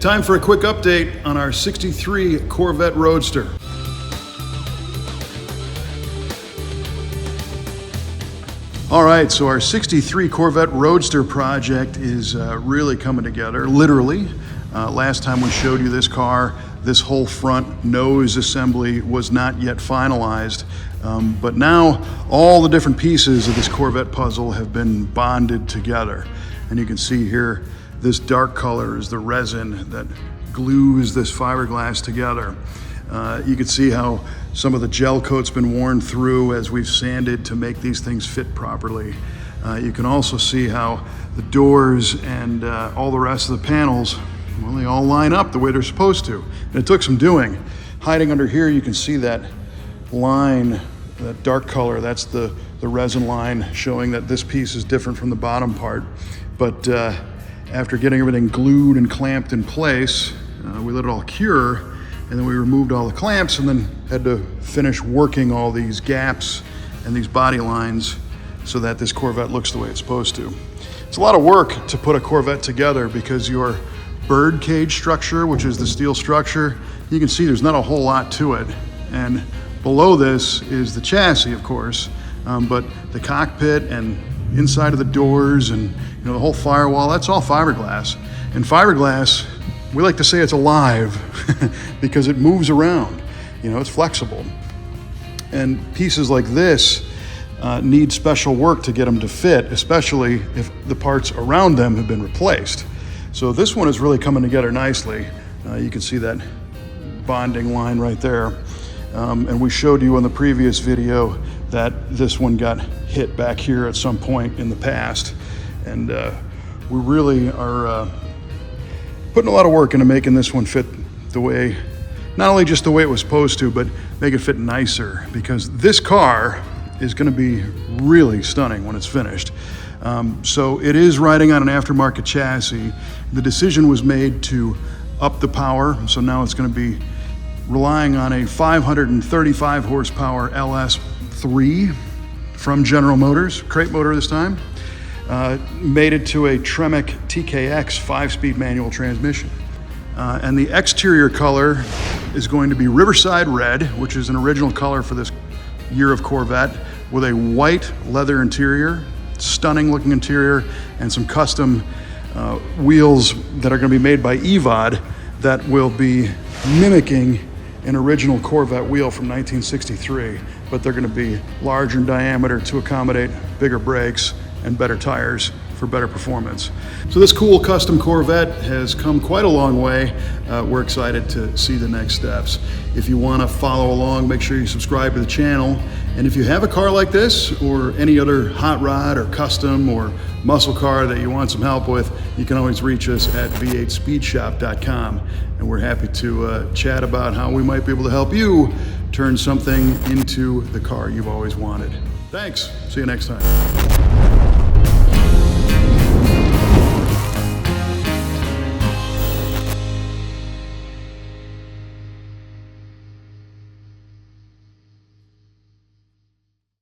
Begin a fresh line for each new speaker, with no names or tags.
Time for a quick update on our 63 Corvette Roadster. All right, so our 63 Corvette Roadster project is really coming together, literally. Last time we showed you this car, this whole front nose assembly was not yet finalized. But now all the different pieces of this Corvette puzzle have been bonded together. And you can see here, this dark color is the resin that glues this fiberglass together. You can see how some of the gel coat's been worn through as we've sanded to make these things fit properly. You can also see how the doors and all the rest of the panels, well, they all line up the way they're supposed to. And it took some doing. Hiding under here, you can see that line, that dark color, that's the resin line showing that this piece is different from the bottom part. But after getting everything glued and clamped in place, we let it all cure. And then we removed all the clamps and then had to finish working all these gaps and these body lines so that this Corvette looks the way it's supposed to. It's a lot of work to put a Corvette together because your bird cage structure, which is the steel structure, you can see there's not a whole lot to it. And below this is the chassis, of course, but the cockpit and inside of the doors and the whole firewall, that's all fiberglass. And fiberglass, we like to say it's alive because it moves around, it's flexible. And pieces like this need special work to get them to fit, especially if the parts around them have been replaced. So this one is really coming together nicely. You can see that bonding line right there. And we showed you in the previous video that this one got hit back here at some point in the past. And we really are putting a lot of work into making this one fit the way, not only just the way it was supposed to, but make it fit nicer, because this car is going to be really stunning when it's finished. So it is riding on an aftermarket chassis. The decision was made to up the power, so now it's going to be relying on a 535 horsepower LS3 from General Motors, crate motor this time. Made it to a Tremec TKX 5-speed manual transmission. And the exterior color is going to be Riverside Red, which is an original color for this year of Corvette, with a white leather interior, stunning looking interior, and some custom wheels that are going to be made by EVOD that will be mimicking an original Corvette wheel from 1963, but they're going to be larger in diameter to accommodate bigger brakes and better tires for better performance. So this cool custom Corvette has come quite a long way. We're excited to see the next steps. If you want to follow along, make sure you subscribe to the channel. And if you have a car like this or any other hot rod or custom or muscle car that you want some help with, you can always reach us at v8speedshop.com. And we're happy to chat about how we might be able to help you turn something into the car you've always wanted. Thanks. See you next time.